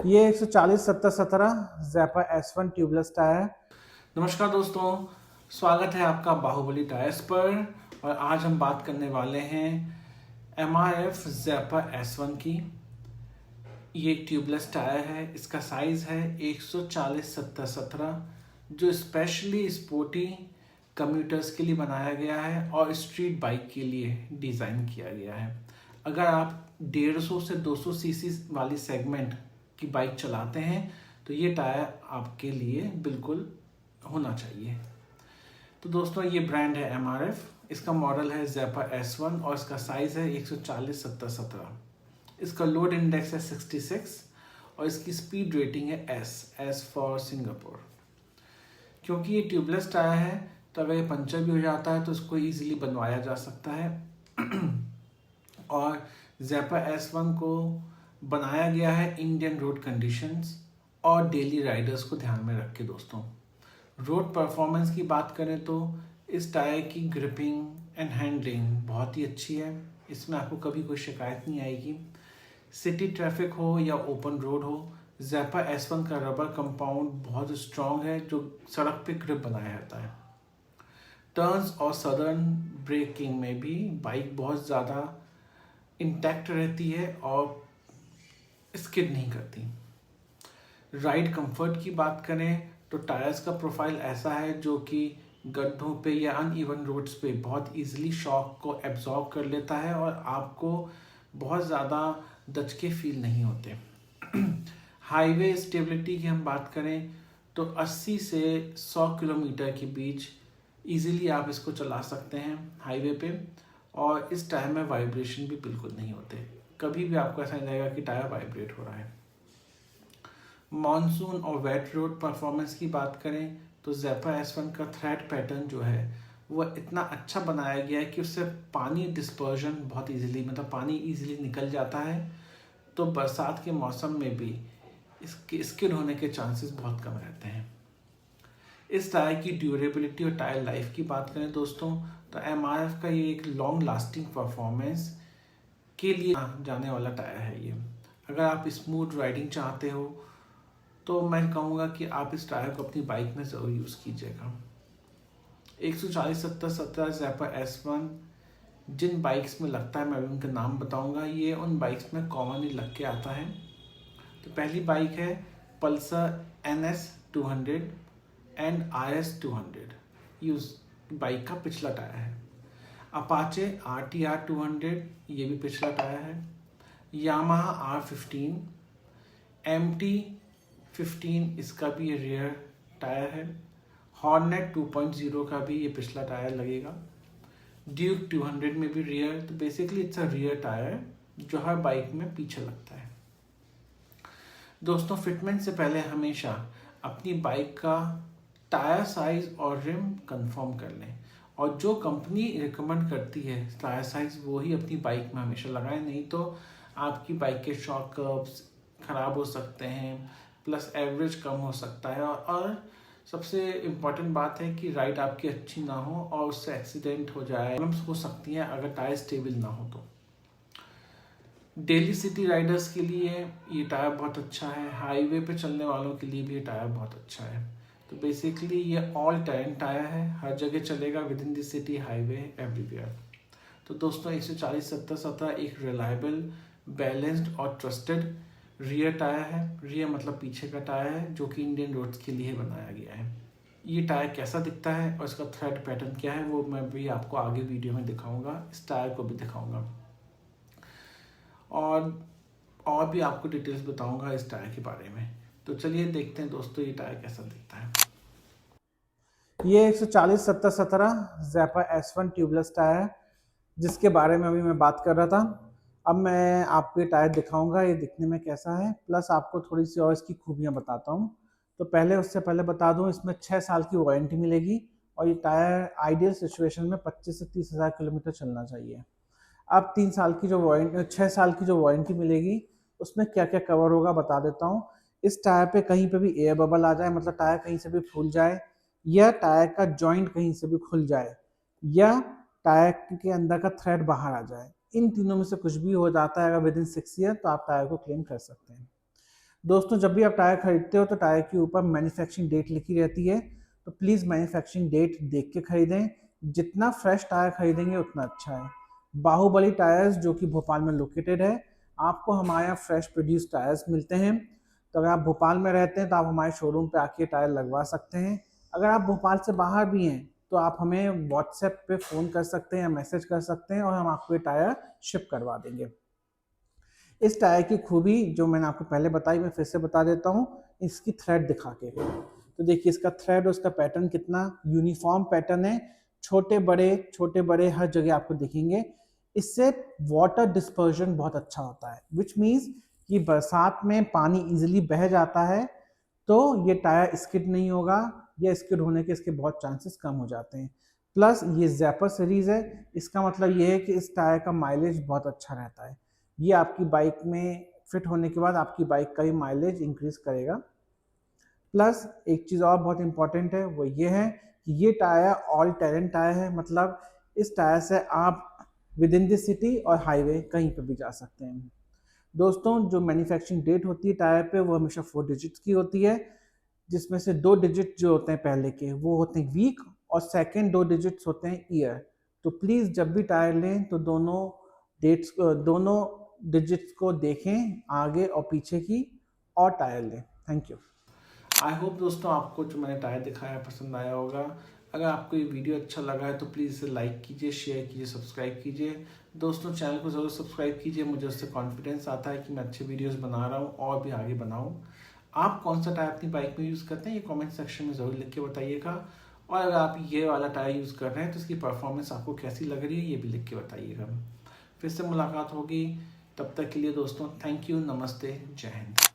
ये 140-70-17 ज़ैपा S1 tubeless tyre है। नमस्कार दोस्तों, स्वागत है आपका बाहुबली टायर्स पर। और आज हम बात करने वाले हैं MRF ज़ैपा S1 की। ये एक ट्यूबलेस टायर है। इसका साइज़ है 140-70-17 जो स्पेशली स्पोर्टी कम्यूटर्स के लिए बनाया गया है और स्ट्रीट बाइक के लिए डिज़ाइन किया गया है। अगर आप 150 से 200 सीसी वाली सेगमेंट की बाइक चलाते हैं तो ये टायर आपके लिए बिल्कुल होना चाहिए। तो दोस्तों, ये ब्रांड है MRF। इसका मॉडल है ज़ैपा S1 और इसका साइज़ है 140-70-17। इसका लोड इंडेक्स है 66 और इसकी स्पीड रेटिंग है S फॉर सिंगापुर। क्योंकि ये ट्यूबलेस टायर है तो अगर ये पंचर भी हो जाता है तो इसको ईजिली बनवाया जा सकता है। और ज़ैपा S1 को बनाया गया है इंडियन रोड कंडीशंस और डेली राइडर्स को ध्यान में रख के। दोस्तों, रोड परफॉर्मेंस की बात करें तो इस टायर की ग्रिपिंग एंड हैंडलिंग बहुत ही अच्छी है। इसमें आपको कभी कोई शिकायत नहीं आएगी। सिटी ट्रैफिक हो या ओपन रोड हो, ज़ैपा S1 का रबर कंपाउंड बहुत स्ट्रॉन्ग है जो सड़क पे ग्रिप बनाया जाता है। टर्न्स और सदर्न ब्रेकिंग में भी बाइक बहुत ज़्यादा इंटैक्ट रहती है और स्किड नहीं करती। राइड कंफर्ट की बात करें तो टायर्स का प्रोफाइल ऐसा है जो कि गड्ढों पे या अनइवन रोड्स पे बहुत इजीली शॉक को एब्जॉर्ब कर लेता है और आपको बहुत ज़्यादा दचके फील नहीं होते। हाईवे स्टेबिलिटी की हम बात करें तो 80 से 100 किलोमीटर के बीच इजीली आप इसको चला सकते हैं हाईवे पे। और इस टायर में वाइब्रेशन भी बिल्कुल नहीं होते। कभी भी आपको ऐसा नहीं लगेगा कि टायर वाइब्रेट हो रहा है। मॉनसून और वेट रोड परफॉर्मेंस की बात करें तो ज़ैपा S1 का थ्रेड पैटर्न जो है वह इतना अच्छा बनाया गया है कि उससे पानी डिस्पर्जन बहुत इजीली, मतलब पानी इजीली निकल जाता है। तो बरसात के मौसम में भी इसके स्किड होने के चांसेस बहुत कम रहते हैं। इस टायर की ड्यूरेबिलिटी और टायर लाइफ की बात करें दोस्तों तो MRF का ये एक लॉन्ग लास्टिंग परफॉर्मेंस के लिए जाने वाला टायर है ये। अगर आप स्मूथ राइडिंग चाहते हो तो मैं कहूँगा कि आप इस टायर को अपनी बाइक में ज़रूर यूज़ कीजिएगा। 140-70-17 ज़ैपा S1 जिन बाइक्स में लगता है मैं अभी उनके नाम बताऊंगा। ये उन बाइक्स में कॉमनली लग के आता है। तो पहली बाइक है पल्सर NS 200 एंड RS 200। ये उस बाइक का पिछला टायर है। अपाचे RTR 200, ये भी पिछला टायर है। यामाहा R15, MT 15, इसका भी ये रियर टायर है। हॉर्नेट 2.0 का भी ये पिछला टायर लगेगा। ड्यूक 200 में भी रियर। तो basically it's a rear tyre जो हर बाइक में पीछे लगता है। दोस्तों, फिटमेंट से पहले हमेशा अपनी बाइक का टायर साइज और रिम कंफर्म कर लें और जो कंपनी रिकमेंड करती है टायर साइज वो ही अपनी बाइक में हमेशा लगाएं। नहीं तो आपकी बाइक के शॉक कर्व्स खराब हो सकते हैं, प्लस एवरेज कम हो सकता है और सबसे इम्पॉर्टेंट बात है कि राइड आपकी अच्छी ना हो और उससे एक्सीडेंट हो जाए, प्रॉब्लम्स हो सकती हैं अगर टायर स्टेबल ना हो तो। डेली सिटी राइडर्स के लिए ये टायर बहुत अच्छा है। हाईवे पे चलने वालों के लिए भी ये टायर बहुत अच्छा है। तो बेसिकली ये ऑल टाइम टायर है, हर जगह चलेगा, with in the city, highway, everywhere. तो दोस्तों, 140-70-17 एक रिलायबल, बैलेंस्ड और ट्रस्टेड रियर टायर है। रियर मतलब पीछे का टायर है जो कि इंडियन रोड्स के लिए बनाया गया है। ये टायर कैसा दिखता है और इसका थ्रेड पैटर्न क्या है वो मैं भी आपको आगे वीडियो में दिखाऊंगा। इस टायर को भी दिखाऊंगा और भी आपको डिटेल्स बताऊंगा इस टायर के बारे में। तो चलिए देखते हैं दोस्तों ये टायर कैसा दिखता है। ये 140-70-17 ज़ैपा S1 ट्यूबलेस टायर है जिसके बारे में अभी मैं बात कर रहा था। अब मैं आपको ये टायर दिखाऊंगा ये दिखने में कैसा है, प्लस आपको थोड़ी सी और इसकी खूबियाँ बताता हूँ। तो उससे पहले बता दूँ, इसमें 6 साल की वारंटी मिलेगी और ये टायर आइडियल सिचुएशन में 25 से 30 हज़ार किलोमीटर चलना चाहिए। अब 6 साल की जो वारंटी मिलेगी उसमें क्या क्या कवर होगा बता देता हूँ। इस टायर पे कहीं पे भी एयर बबल आ जाए, मतलब टायर कहीं से भी फूल जाए, या टायर का जॉइंट कहीं से भी खुल जाए, या टायर के अंदर का थ्रेड बाहर आ जाए, इन तीनों में से कुछ भी हो जाता है अगर विद इन 6 ईयर, तो आप टायर को क्लेम कर सकते हैं। दोस्तों जब भी आप टायर खरीदते हो तो टायर के ऊपर मैन्युफैक्चरिंग डेट लिखी रहती है, तो प्लीज़ मैन्युफैक्चरिंग डेट देख के खरीदें। जितना फ्रेश टायर खरीदेंगे उतना अच्छा है। बाहुबली टायर्स जो कि भोपाल में लोकेटेड है, आपको हमारे यहाँ फ्रेश प्रोड्यूस टायर्स मिलते हैं। तो अगर आप भोपाल में रहते हैं तो आप हमारे शोरूम पे आके टायर लगवा सकते हैं। अगर आप भोपाल से बाहर भी हैं तो आप हमें व्हाट्सएप पे फ़ोन कर सकते हैं या मैसेज कर सकते हैं और हम आपको ये टायर शिप करवा देंगे। इस टायर की खूबी जो मैंने आपको पहले बताई मैं फिर से बता देता हूँ, इसकी थ्रेड दिखा के। तो देखिए इसका थ्रेड और उसका पैटर्न कितना यूनिफॉर्म पैटर्न है, छोटे बड़े हर जगह आपको दिखेंगे। इससे वाटर डिस्पर्जन बहुत अच्छा होता है, विच मीन्स कि बरसात में पानी इजिली बह जाता है, तो ये टायर स्किड नहीं होगा या स्किड होने के इसके बहुत चांसेस कम हो जाते हैं। प्लस ये ज़ैपर सीरीज़ है, इसका मतलब ये है कि इस टायर का माइलेज बहुत अच्छा रहता है। ये आपकी बाइक में फिट होने के बाद आपकी बाइक का भी माइलेज इंक्रीज करेगा। प्लस एक चीज़ और बहुत इंपॉर्टेंट है, वो ये है कि ये टायर ऑल टेरेन टायर है, मतलब इस टायर से आप विद इन द सिटी और हाईवे कहीं पर भी जा सकते हैं। दोस्तों जो मैन्युफैक्चरिंग डेट होती है टायर पे वो हमेशा 4 डिजिट्स की होती है, जिसमें से 2 डिजिट जो होते हैं पहले के वो होते हैं वीक और सेकंड 2 डिजिट्स होते हैं ईयर। तो प्लीज़ जब भी टायर लें तो दोनों डिजिट्स को देखें, आगे और पीछे की, और टायर लें। Thank you. आई होप दोस्तों आपको जो मैंने टायर दिखाया पसंद आया होगा। अगर आपको ये वीडियो अच्छा लगा है तो प्लीज़ इसे लाइक कीजिए, शेयर कीजिए, सब्सक्राइब कीजिए। दोस्तों चैनल को ज़रूर सब्सक्राइब कीजिए, मुझे उससे कॉन्फिडेंस आता है कि मैं अच्छे वीडियोस बना रहा हूँ और भी आगे बनाऊँ। आप कौन सा टायर अपनी बाइक में यूज़ करते हैं ये कमेंट सेक्शन में ज़रूर लिख के बताइएगा। और अगर आप ये वाला टायर यूज़ कर रहे हैं तो इसकी परफॉर्मेंस आपको कैसी लग रही है ये भी लिख के बताइएगा। फिर से मुलाकात होगी, तब तक के लिए दोस्तों थैंक यू, नमस्ते, जय हिंद।